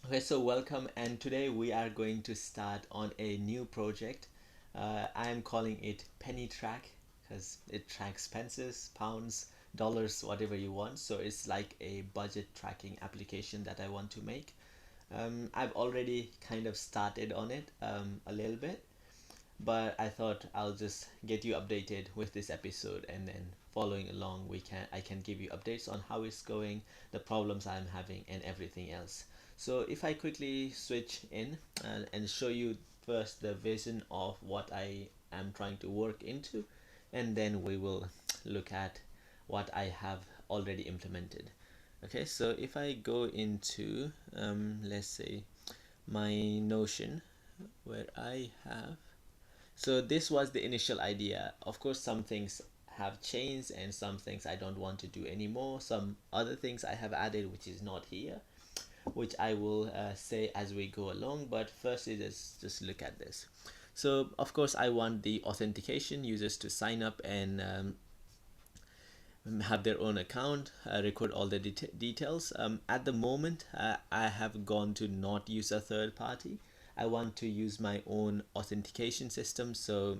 Okay, so welcome, and today we are going to start on a new project. I am calling it Penny Track because it tracks pences, pounds, dollars, whatever you want. So it's like a budget tracking application that I want to make. I've already kind of started on it a little bit, but I thought I'll just get you updated with this episode, and then following along I can give you updates on how it's going, the problems I'm having, and everything else. So if I quickly switch in and show you first the vision of what I am trying to work into, and then we will look at what I have already implemented. Okay, so if I go into let's say my Notion, where I have, so this was the initial idea. Of course, some things have changed and some things I don't want to do anymore. Some other things I have added which is not here, which I will say as we go along. But first, is just look at this. So of course, I want the authentication users to sign up and have their own account, record all the details. At the moment, I have gone to not use a third party. I want to use my own authentication system. So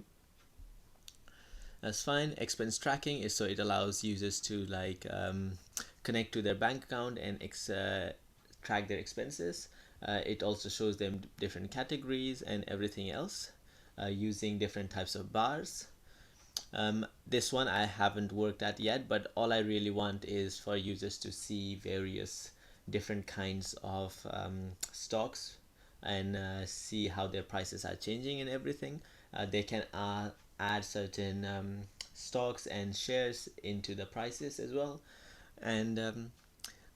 that's fine. Expense tracking is so it allows users to like connect to their bank account and track their expenses. It also shows them different categories and everything else using different types of bars. This one I haven't worked at yet, but all I really want is for users to see various different kinds of stocks and see how their prices are changing and everything. They can add certain stocks and shares into the prices as well, and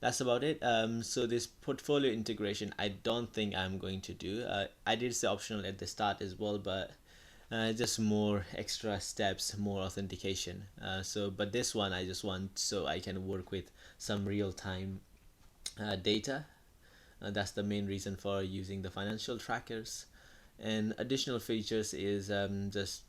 that's about it. So this portfolio integration, I don't think I'm going to do. I did say optional at the start as well, but just more extra steps, more authentication. But this one I just want so I can work with some real time data. That's the main reason for using the financial trackers. And additional features is just,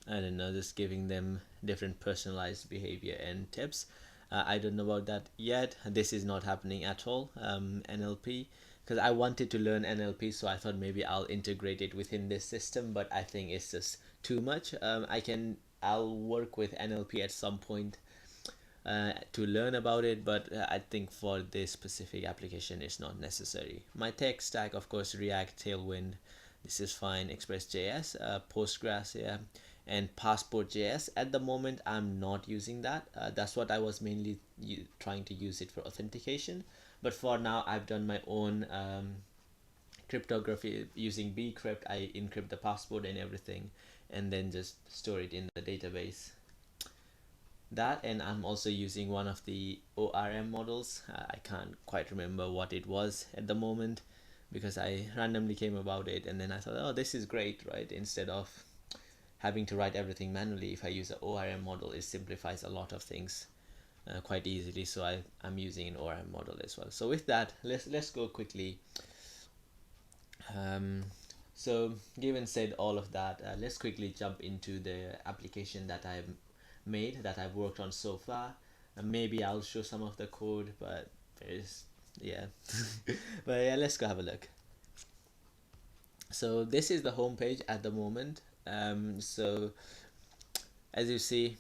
I don't know, just giving them different personalized behavior and tips. I don't know about that yet. This is not happening at all. NLP, because I wanted to learn NLP, so I thought maybe I'll integrate it within this system, but I think it's just too much. I'll work with NLP at some point to learn about it, but I think for this specific application it's not necessary. My tech stack, of course, React, Tailwind, this is fine, Express.js, Postgres, yeah, and Passport.js. At the moment I'm not using that. That's what I was mainly trying to use it for authentication, but for now I've done my own cryptography using bcrypt. I encrypt the passport and everything and then just store it in the database. That, and I'm also using one of the ORM models. I can't quite remember what it was at the moment because I randomly came about it, and then I thought, oh, this is great, right? Instead of having to write everything manually, if I use an ORM model, it simplifies a lot of things quite easily. So I'm using an ORM model as well. So with that, let's go quickly. um, so given said all of that, let's quickly jump into the application that I've made, that I've worked on so far. Maybe I'll show some of the code, but there's, yeah. But yeah, let's go have a look. So this is the home page at the moment. So as you see,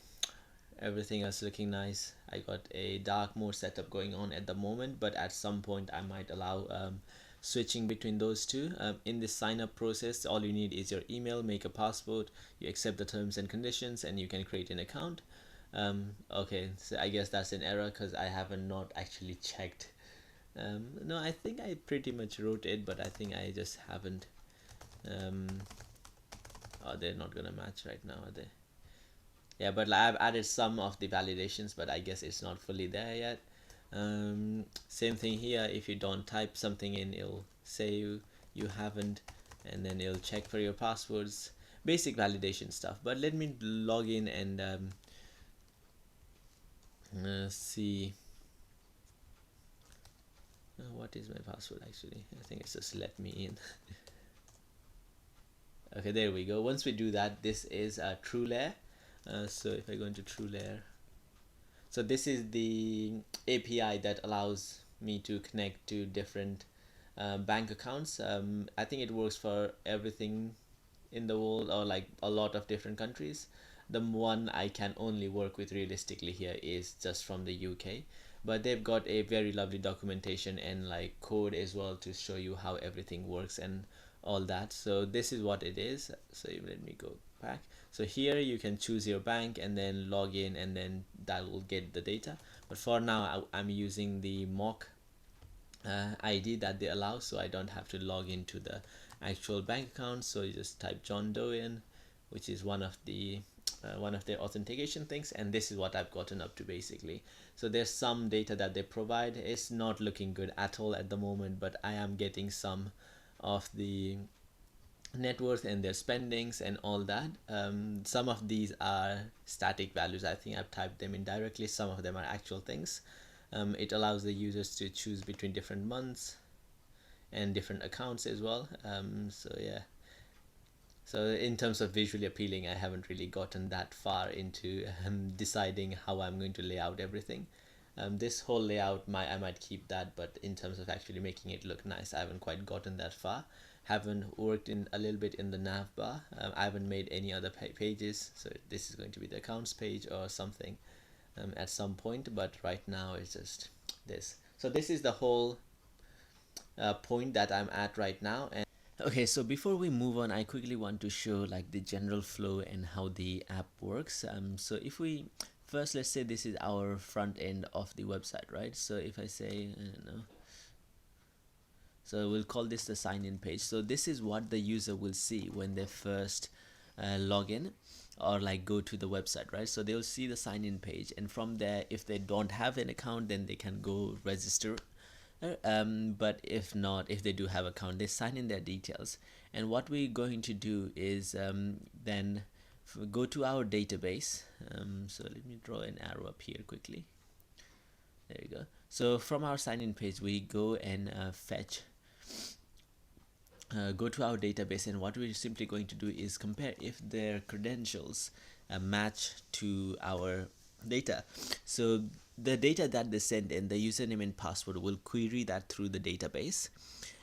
everything is looking nice. I got a dark mode setup going on at the moment, but at some point I might allow switching between those two. In this sign up process, all you need is your email, make a password, you accept the terms and conditions, and you can create an account. Okay, so I guess that's an error because I haven't not actually checked. No, I think I pretty much wrote it, but I think I just haven't. um, oh, they're not gonna match right now, are they? Yeah, but like, I've added some of the validations, but I guess it's not fully there yet. Same thing here. If you don't type something in, it'll say you haven't, and then it'll check for your passwords. Basic validation stuff. But let me log in and see. What is my password actually? I think it's just let me in. Okay, there we go. Once we do that, this is a true layer. So if I go into true layer, so this is the API that allows me to connect to different bank accounts. I think it works for everything in the world, or like a lot of different countries. The one I can only work with realistically here is just from the UK, but they've got a very lovely documentation and like code as well to show you how everything works and all that. So this is what it is. So let me go back. So here you can choose your bank and then log in, and then that will get the data. But for now I'm using the mock ID that they allow, so I don't have to log into the actual bank account. So you just type John Doe in, which is one of their authentication things, and this is what I've gotten up to basically. So there's some data that they provide. It's not looking good at all at the moment, but I am getting some of the net worth and their spendings and all that. Some of these are static values. I think I've typed them in directly. Some of them are actual things. It allows the users to choose between different months and different accounts as well. So yeah, so in terms of visually appealing, I haven't really gotten that far into deciding how I'm going to lay out everything. This whole layout, I might keep that, but in terms of actually making it look nice, I haven't quite gotten that far. Haven't worked in a little bit in the nav bar. I haven't made any other pages, so this is going to be the accounts page or something at some point, but right now it's just this. So this is the whole point that I'm at right now. And okay, so before we move on, I quickly want to show like the general flow and how the app works. So if we first, let's say this is our front end of the website, right? So if I say, I don't know, so we'll call this the sign in page. So this is what the user will see when they first log in or like go to the website, right? So they'll see the sign in page, and from there, if they don't have an account, then they can go register. But if not, if they do have account, they sign in their details, and what we're going to do is then go to our database. So let me draw an arrow up here quickly. There you go. So from our sign in page, we go and go to our database, and what we're simply going to do is compare if their credentials match to our data. So the data that they send in, the username and password, will query that through the database,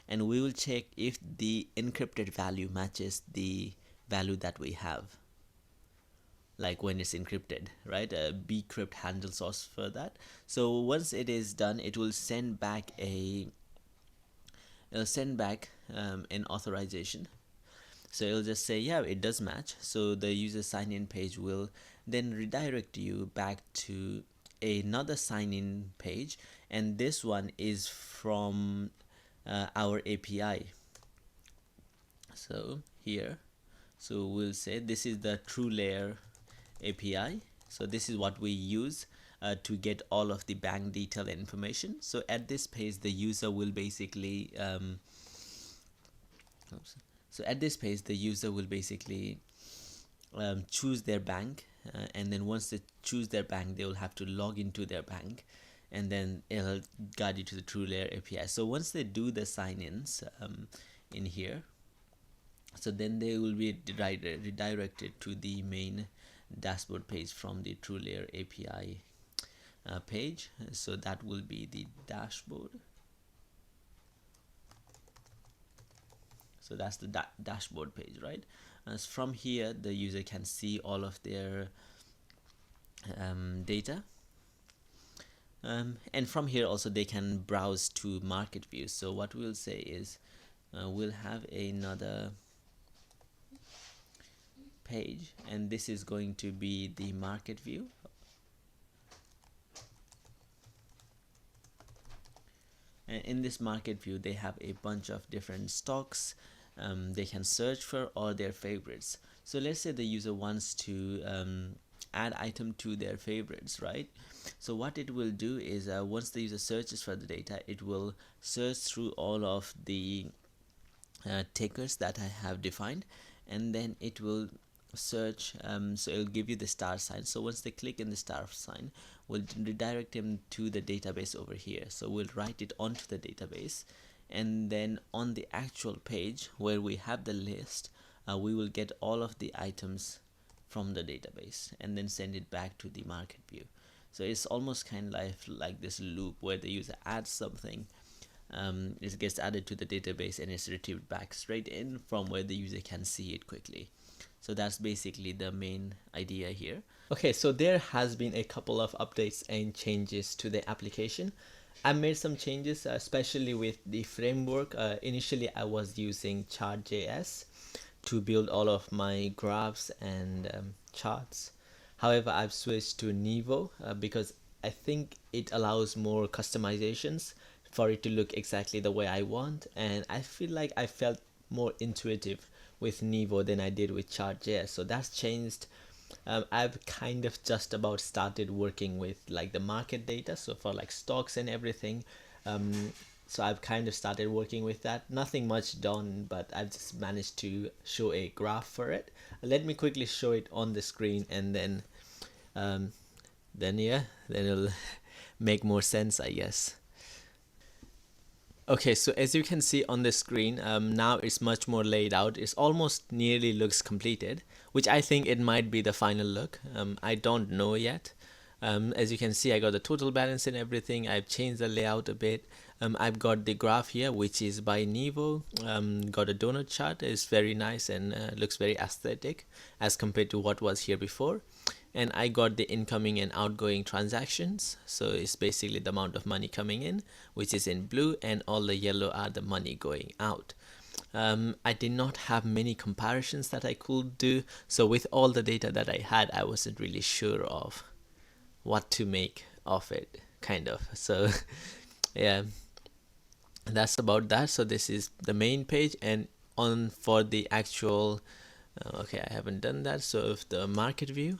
and we will check if the encrypted value matches the value that we have, like when it's encrypted, right? Bcrypt handle source for that. So once it is done, it will send back an authorization. So it'll just say, yeah, it does match. So the user sign in page will then redirect you back to another sign in page, and this one is from our API. So here, so we'll say this is the TrueLayer API. So this is what we use to get all of the bank detail information. So at this page, the user will basically choose their bank, and then once they choose their bank, they will have to log into their bank, and then it'll guide you to the TrueLayer API. So once they do the sign-ins in here, so then they will be redirected to the main dashboard page from the TrueLayer API page. So that will be the dashboard. So that's the dashboard page, right? As from here, the user can see all of their data, and from here also they can browse to market view. So what we'll say is we'll have another page, and this is going to be the market view. And in this market view, they have a bunch of different stocks they can search for, or their favorites. So let's say the user wants to add item to their favorites, right? So what it will do is once the user searches for the data, it will search through all of the takers that I have defined, and then it will search, so it'll give you the star sign. So once they click in the star sign, we'll redirect them to the database over here. So we'll write it onto the database, and then on the actual page where we have the list, we will get all of the items from the database and then send it back to the market view. So it's almost kind of like this loop where the user adds something, it gets added to the database and it's retrieved back straight in from where the user can see it quickly. So that's basically the main idea here. Okay, so there has been a couple of updates and changes to the application. I made some changes, especially with the framework. Initially, I was using Chart.js to build all of my graphs and charts. However, I've switched to Nevo because I think it allows more customizations for it to look exactly the way I want, and I feel like I felt more intuitive with Nevo than I did with Chart.js. So that's changed. I've kind of just about started working with like the market data, so for like stocks and everything. So I've kind of started working with that. Nothing much done, but I've just managed to show a graph for it. Let me quickly show it on the screen, and then yeah, then it'll make more sense, I guess. Okay, so as you can see on the screen, now it's much more laid out. It's almost nearly looks completed, which I think it might be the final look. I don't know yet. As you can see, I got the total balance and everything. I've changed the layout a bit. I've got the graph here, which is by Nevo. Got a donut chart. It's very nice and looks very aesthetic as compared to what was here before. And I got the incoming and outgoing transactions, so it's basically the amount of money coming in, which is in blue, and all the yellow are the money going out. I did not have many comparisons that I could do, so with all the data that I had, I wasn't really sure of what to make of it, kind of. So yeah, that's about that. So this is the main page, and on for the actual okay, I haven't done that. So if the market view,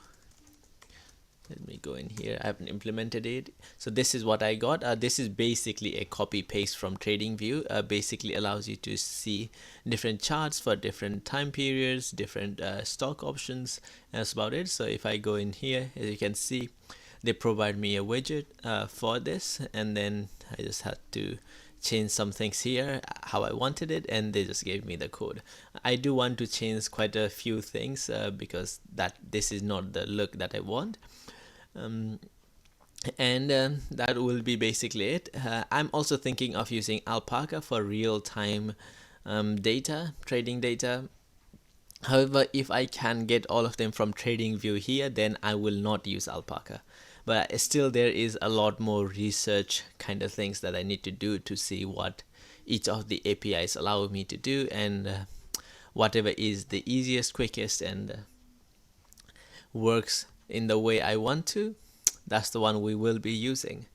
let me go in here. I haven't implemented it. So this is what I got. This is basically a copy paste from TradingView. Basically allows you to see different charts for different time periods, different stock options. That's about it. So if I go in here, as you can see, they provide me a widget for this, and then I just had to change some things here how I wanted it, and they just gave me the code. I do want to change quite a few things because this is not the look that I want. That will be basically it. I'm also thinking of using Alpaca for real-time data, trading data. However, if I can get all of them from TradingView here, then I will not use Alpaca. But still, there is a lot more research kind of things that I need to do to see what each of the APIs allow me to do, and whatever is the easiest, quickest, and works in the way I want to, that's the one we will be using.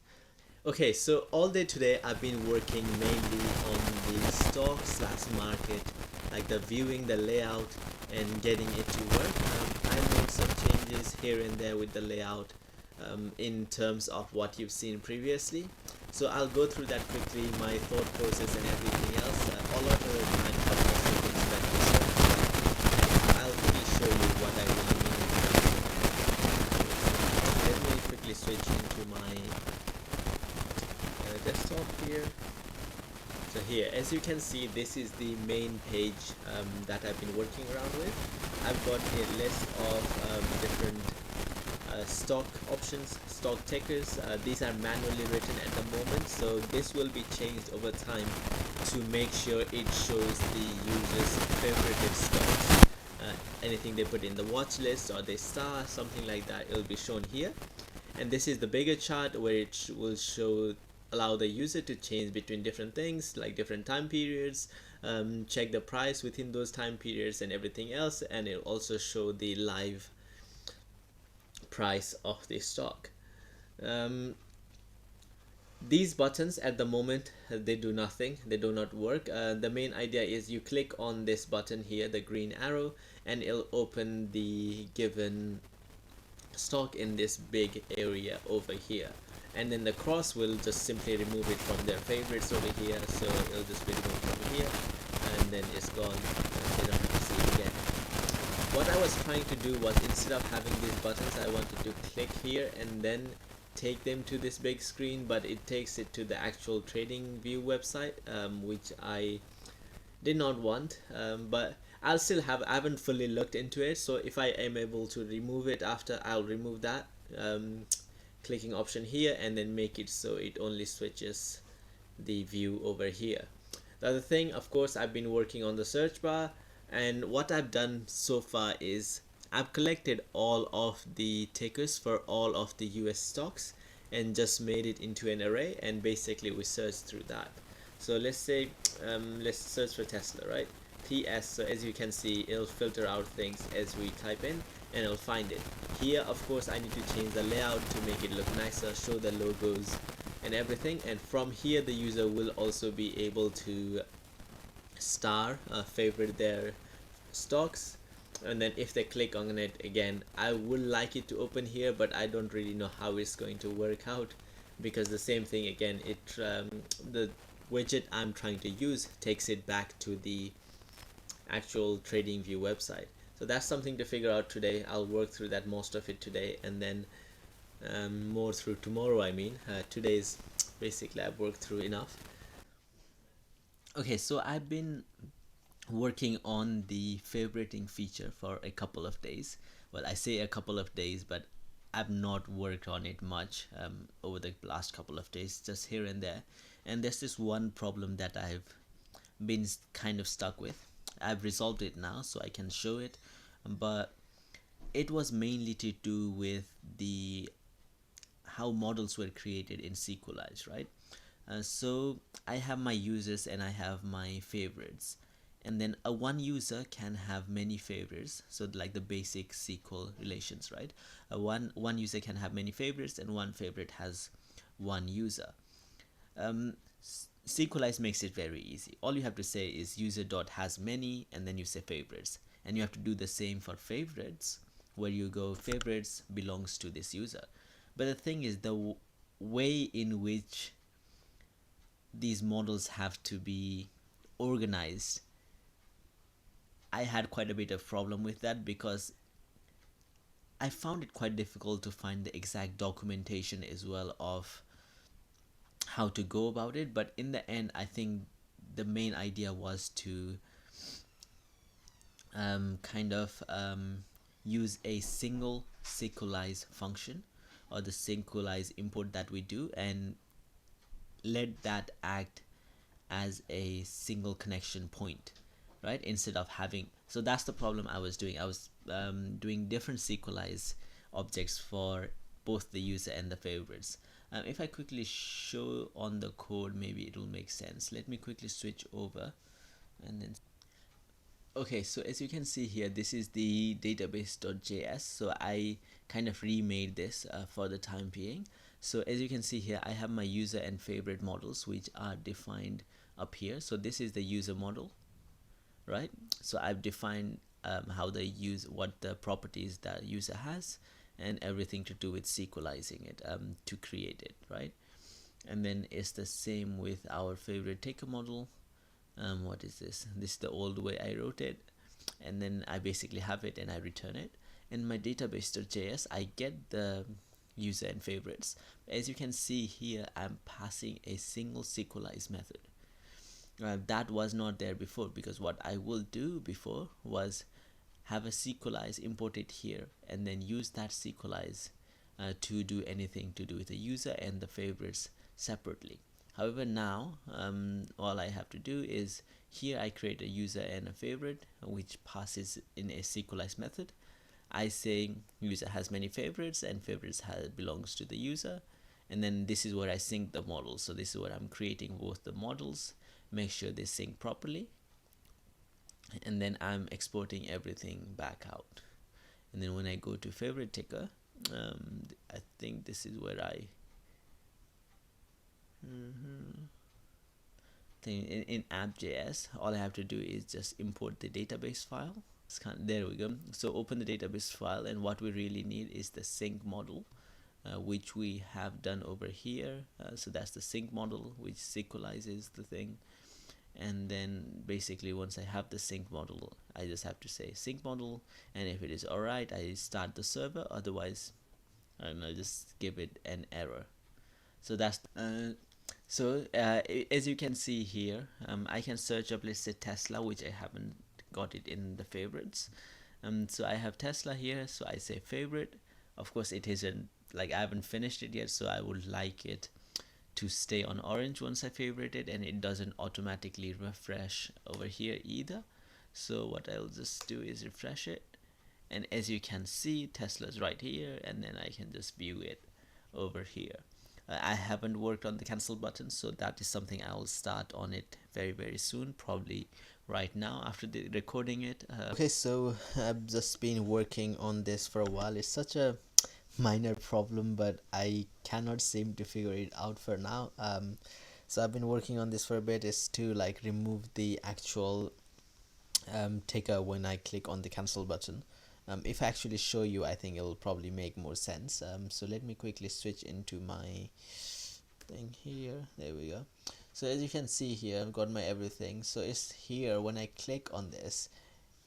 Okay, so all day today I've been working mainly on the stock/market, like the viewing, the layout, and getting it to work. I made some changes here and there with the layout in terms of what you've seen previously. So I'll go through that quickly, my thought process and everything else. A lot of the time I've also been spent researching. I'll quickly show you what I really mean. Let me quickly switch into my desktop here. So here, as you can see, this is the main page that I've been working around with. I've got a list of different stock options, stock tickers. These are manually written at the moment, so this will be changed over time to make sure it shows the user's favorite stocks. Anything they put in the watch list or they star, something like that, it'll be shown here. And this is the bigger chart where it will allow the user to change between different things like different time periods, check the price within those time periods and everything else, and it'll also show the live price of the stock. These buttons at the moment, they do nothing, they do not work. The main idea is you click on this button here, the green arrow, and it'll open the given stock in this big area over here, and then the cross will just simply remove it from their favorites over here, so it'll just be removed over here, and then it's gone. They don't have to see it again. What I was trying to do was, instead of having these buttons, I wanted to click here and then take them to this big screen, but it takes it to the actual TradingView website, which I did not want. But I haven't fully looked into it, so if I am able to remove it after, I'll remove that clicking option here and then make it so it only switches the view over here. The other thing, of course, I've been working on the search bar, and what I've done so far is I've collected all of the tickers for all of the US stocks and just made it into an array, and basically we search through that. So let's say let's search for Tesla, right? TS. So as you can see, it'll filter out things as we type in, and it'll find it. Here of course I need to change the layout to make it look nicer, show the logos and everything, and from here the user will also be able to star favorite their stocks, and then if they click on it again, I would like it to open here, but I don't really know how it's going to work out, because the same thing again, it the widget I'm trying to use takes it back to the actual TradingView website. So that's something to figure out today. I'll work through that, most of it today, and then more through tomorrow. I mean, today's basically I've worked through enough. Okay, so I've been working on the favoriting feature for a couple of days. Well, I say a couple of days, but I've not worked on it much over the last couple of days, just here and there. And there's this one problem that I've been kind of stuck with. I've resolved it now, so I can show it, but it was mainly to do with the how models were created in SQLize, right? So I have my users and I have my favorites, and then a one user can have many favorites. So like the basic SQL relations, right? One user can have many favorites, and one favorite has one user. SQLize makes it very easy. All you have to say is user dot has many, and then you say favorites, and you have to do the same for favorites, where you go favorites belongs to this user. But the thing is, the way in which these models have to be organized, I had quite a bit of problem with that, because I found it quite difficult to find the exact documentation as well of how to go about it. But in the end, I think the main idea was to use a single SQLize function, or the SQLize import that we do, and let that act as a single connection point, right? Instead of having, so that's the problem I was doing. I was doing different SQLize objects for both the user and the favorites. If I quickly show on the code, maybe it will make sense. Let me quickly switch over, and then okay, so as you can see here, this is the database.js. So I kind of remade this for the time being. So as you can see here, I have my user and favorite models, which are defined up here. So this is the user model, right? So I've defined how they use, what the properties that user has, and everything to do with SQLizing it to create it, right? And then it's the same with our favorite taker model. What is this? This is the old way I wrote it, and then I basically have it and I return it. In my database.js, I get the user and favorites. As you can see here, I'm passing a single SQLize method. That was not there before, because what I will do before was have a SQLize imported here, and then use that SQLize to do anything to do with the user and the favorites separately. However, now all I have to do is here I create a user and a favorite, which passes in a SQLize method. I say user has many favorites, and favorites belongs to the user, and then this is where I sync the models. So this is where I'm creating both the models, make sure they sync properly, and then I'm exporting everything back out. And then when I go to favorite ticker, I think this is where I in app.js, all I have to do is just import the database file. There we go. So open the database file, and what we really need is the sync model, which we have done over here. So that's the sync model, which SQLizes the thing. And then basically once I have the sync model, I just have to say sync model, and if it is alright, I start the server. Otherwise, I don't know, just give it an error. So that's as you can see here, I can search up, let's say Tesla, which I haven't got it in the favorites. So I have Tesla here, so I say favorite. Of course it isn't, like, I haven't finished it yet, so I would like it to stay on orange once I favorite it, and it doesn't automatically refresh over here either. So what I'll just do is refresh it, and as you can see, Tesla's right here, and then I can just view it over here. I haven't worked on the cancel button, so that is something I'll start on it very soon, probably right now after the recording it. Okay, so I've just been working on this for a while. It's such a minor problem, but I cannot seem to figure it out for now. So I've been working on this for a bit, is to like remove the actual ticker when I click on the cancel button. If I actually show you, I think it'll probably make more sense. So let me quickly switch into my thing here. There we go. So as you can see here, I've got my everything. So it's here, when I click on this,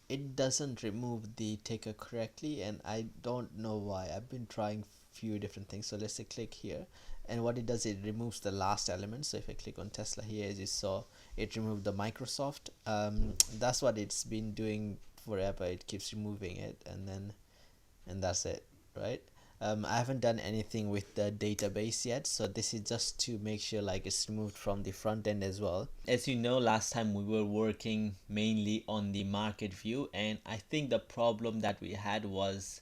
it doesn't remove the ticker correctly, and I don't know why. I've been trying few different things. So let's say click here, and what it does, it removes the last element. So if I click on Tesla here, as you saw, it removed the Microsoft. That's what it's been doing forever. It keeps removing it, and that's it, right? I haven't done anything with the database yet, so this is just to make sure like it's removed from the front end as well. As you know, last time we were working mainly on the market view, and I think the problem that we had was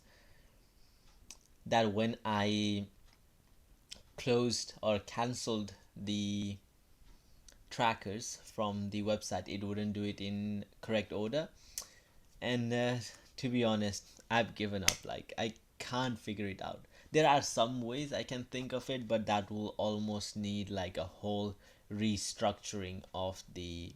that when I closed or cancelled the trackers from the website, it wouldn't do it in correct order. And to be honest, I've given up. Like, I can't figure it out. There are some ways I can think of it, but that will almost need like a whole restructuring of the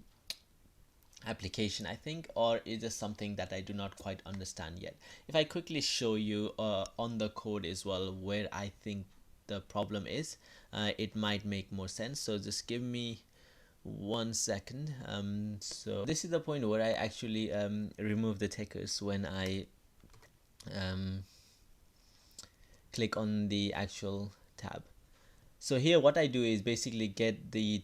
application, I think, or is this something that I do not quite understand yet. If I quickly show you on the code as well where I think the problem is, it might make more sense. So just give me 1 second. So this is the point where I actually remove the tickers when I click on the actual tab. So here what I do is basically get the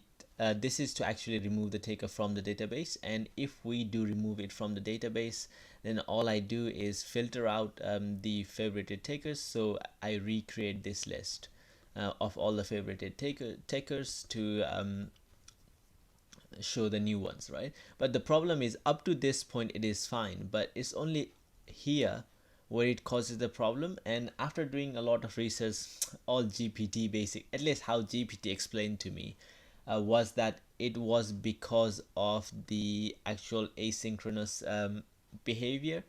this is to actually remove the ticker from the database, and if we do remove it from the database, then all I do is filter out the favorited tickers. So I recreate this list of all the favorited tickers to show the new ones, right? But the problem is, up to this point it is fine, but it's only here where it causes the problem. And after doing a lot of research, all GPT basic, at least how GPT explained to me, was that it was because of the actual asynchronous behavior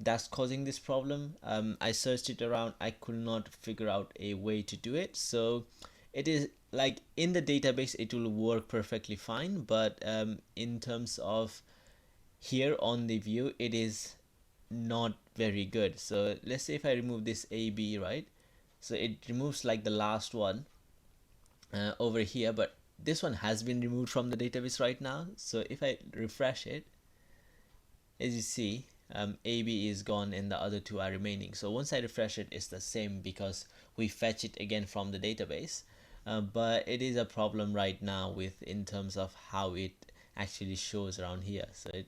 that's causing this problem. I searched it around, I could not figure out a way to do it. So it is like in the database it will work perfectly fine, but in terms of here on the view, it is not very good. So let's say if I remove this AB, right? So it removes like the last one over here, but this one has been removed from the database right now. So if I refresh it, as you see, AB is gone and the other two are remaining. So once I refresh it, it's the same because we fetch it again from the database. But it is a problem right now with in terms of how it actually shows around here. So it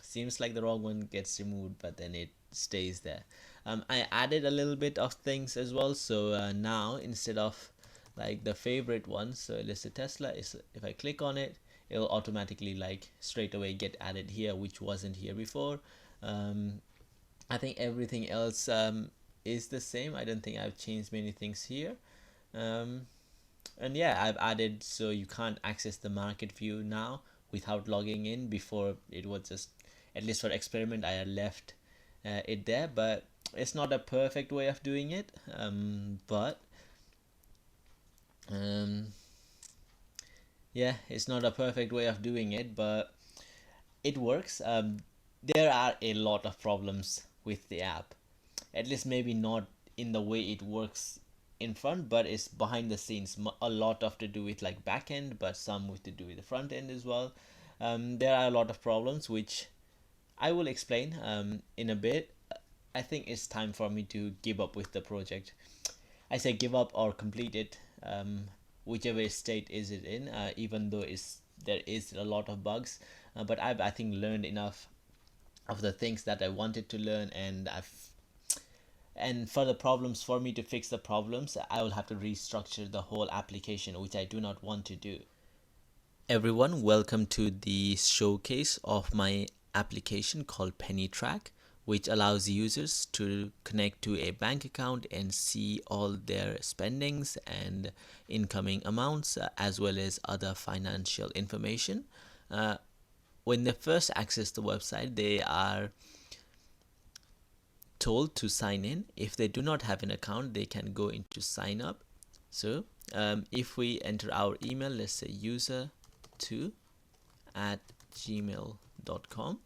seems like the wrong one gets removed, but then it stays there. I added a little bit of things as well. So now instead of like the favorite one, so let's say Tesla, is if I click on it, it'll automatically like straight away get added here, which wasn't here before. I think everything else is the same. I don't think I've changed many things here. And yeah, I've added so you can't access the market view now without logging in. Before it was just, at least for experiment, I had left it there, but it's not a perfect way of doing it. Yeah, it's not a perfect way of doing it, but it works. There are a lot of problems with the app, at least maybe not in the way it works in front, but it's behind the scenes. A lot of to do with like back end, but some with to do with the front end as well. There are a lot of problems which I will explain in a bit. I think it's time for me to give up with the project. I say give up or complete it, whichever state is it in, even though there is a lot of bugs, but I think learned enough of the things that I wanted to learn, and and for the problems, for me to fix the problems, I will have to restructure the whole application, which I do not want to do. Everyone, welcome to the showcase of my application called Penny Track, which allows users to connect to a bank account and see all their spendings and incoming amounts, as well as other financial information. When they first access the website, they are told to sign in. If they do not have an account, they can go into sign up. So if we enter our email, let's say user2@gmail.com,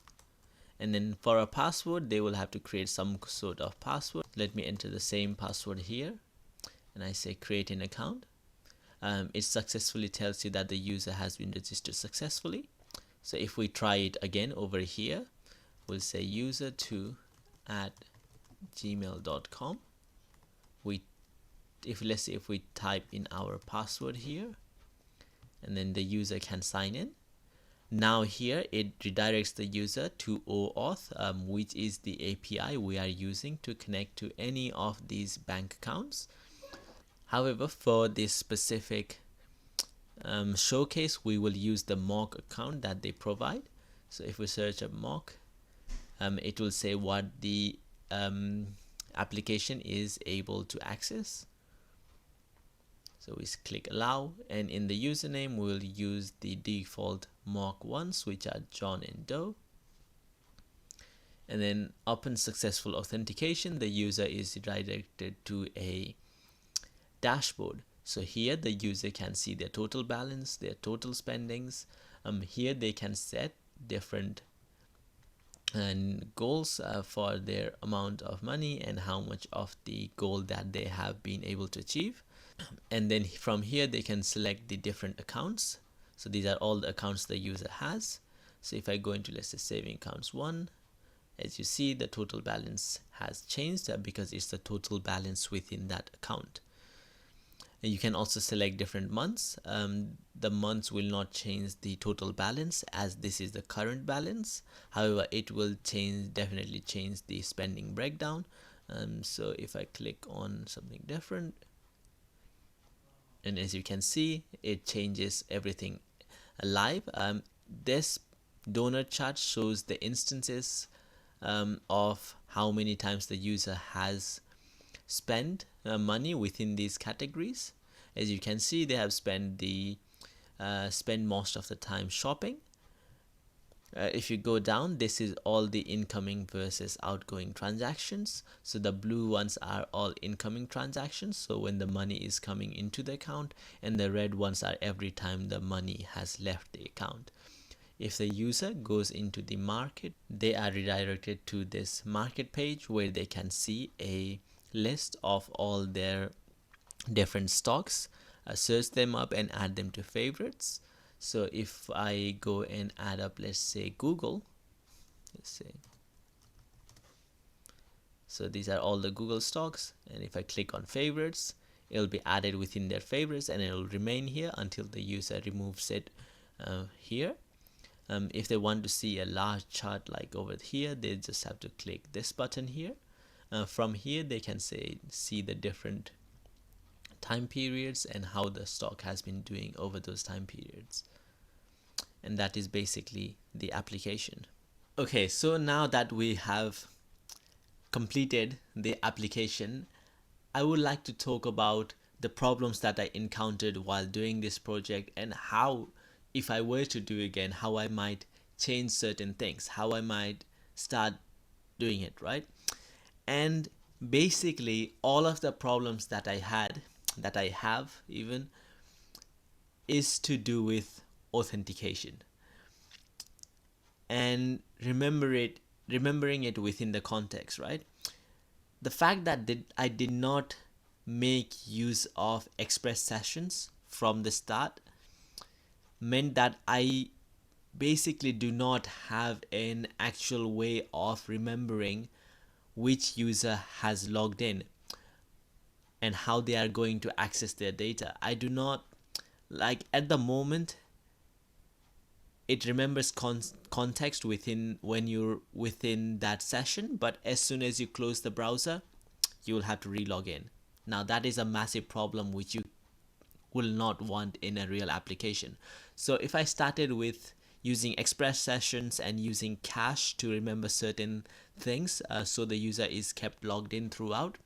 and then for a password, they will have to create some sort of password. Let me enter the same password here, and I say create an account. It successfully tells you that the user has been registered successfully. So if we try it again over here, we'll say user2@gmail.com. Let's say if we type in our password here, and then the user can sign in. Now here it redirects the user to OAuth, which is the API we are using to connect to any of these bank accounts. However, for this specific showcase, we will use the mock account that they provide. So if we search up mock, it will say what the application is able to access. So we click allow, and in the username we'll use the default mock ones, which are John and Doe. And then upon successful authentication, the user is redirected to a dashboard. So here the user can see their total balance, their total spendings. Here they can set different goals for their amount of money and how much of the goal that they have been able to achieve. And then from here they can select the different accounts. So these are all the accounts the user has. So if I go into, let's say, saving accounts 1, as you see, the total balance has changed because it's the total balance within that account. And you can also select different months. The months will not change the total balance, as this is the current balance. However, it will definitely change the spending breakdown. So if I click on something different, and as you can see, it changes everything live. This donut chart shows the instances of how many times the user has spent money within these categories. As you can see, they have spent most of the time shopping. If you go down, this is all the incoming versus outgoing transactions. So the blue ones are all incoming transactions, so when the money is coming into the account, and the red ones are every time the money has left the account. If the user goes into the market, they are redirected to this market page where they can see a list of all their different stocks, search them up and add them to favorites. So if I go and add up, let's say Google, so these are all the Google stocks, and if I click on favorites, it'll be added within their favorites, and it'll remain here until the user removes it here. If they want to see a large chart like over here, they just have to click this button here. From here they can see the different time periods and how the stock has been doing over those time periods. And that is basically the application. Okay, so now that we have completed the application, I would like to talk about the problems that I encountered while doing this project, and how, if I were to do again, how I might change certain things, how I might start doing it, right? And basically all of the problems that I have even, is to do with authentication and remembering it within the context, right? The fact that I did not make use of express sessions from the start meant that I basically do not have an actual way of remembering which user has logged in and how they are going to access their data. I do not, like, at the moment it remembers context when you're within that session, but as soon as you close the browser, you will have to re-log in. Now that is a massive problem which you will not want in a real application. So if I started with using express sessions and using cache to remember certain things, so the user is kept logged in throughout,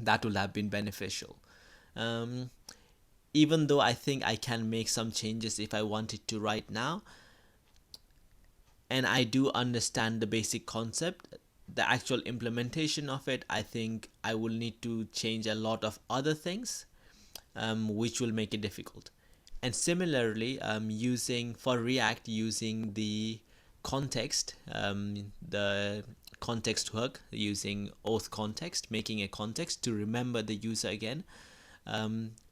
that would have been beneficial. Um, Even though I think I can make some changes if I wanted to right now, and I do understand the basic concept, the actual implementation of it, I think I will need to change a lot of other things, which will make it difficult. And similarly, using for React, using the context hook, using auth context, making a context to remember the user again,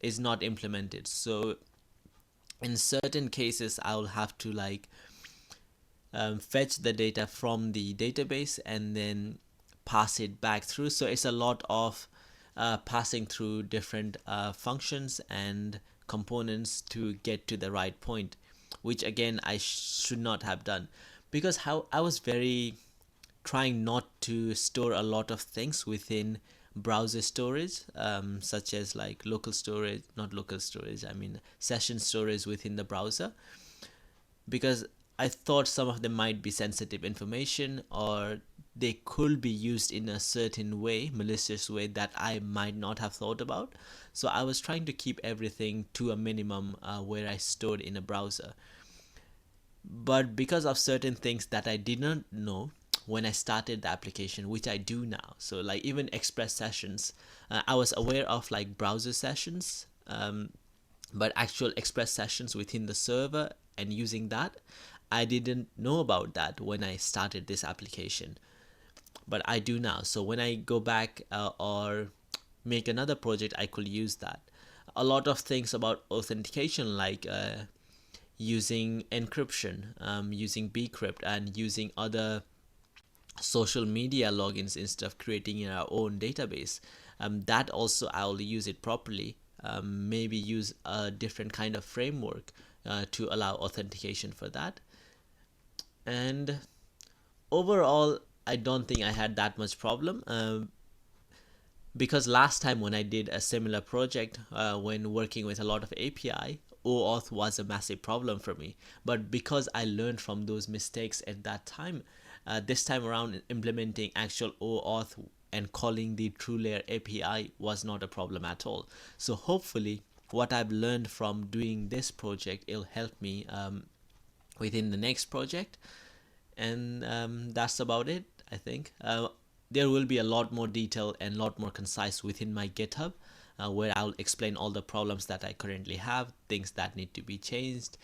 is not implemented. So in certain cases, I'll have to like fetch the data from the database and then pass it back through. So it's a lot of passing through different functions and components to get to the right point, which again I should not have done, because how I was very trying not to store a lot of things within browser storage, such as like local storage, not local storage, I mean session storage within the browser, because I thought some of them might be sensitive information, or they could be used in a certain way, malicious way, that I might not have thought about. So I was trying to keep everything to a minimum where I stored in a browser. But because of certain things that I did not know when I started the application, which I do now, so like even express sessions, I was aware of like browser sessions, but actual express sessions within the server and using that, I didn't know about that when I started this application, but I do now. So when I go back or make another project, I could use that. A lot of things about authentication, like using encryption, using bcrypt, and using other social media logins instead of creating our own database, that also I'll use it properly. Maybe use a different kind of framework to allow authentication for that. And overall, I don't think I had that much problem, because last time when I did a similar project, when working with a lot of API, OAuth was a massive problem for me. But because I learned from those mistakes at that time, this time around implementing actual OAuth and calling the TrueLayer API was not a problem at all. So hopefully what I've learned from doing this project, it'll help me within the next project. And that's about it, I think. There will be a lot more detail and a lot more concise within my GitHub, where I'll explain all the problems that I currently have, things that need to be changed,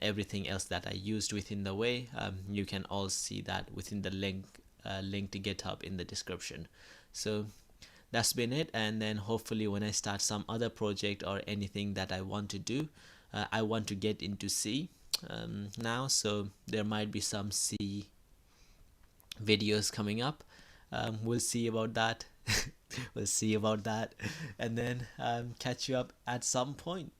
everything else that I used within the way. You can all see that within the link to GitHub in the description. So that's been it, and then hopefully when I start some other project or anything that I want to do, I want to get into C now, so there might be some C videos coming up. We'll see about that. We'll see about that, and then catch you up at some point.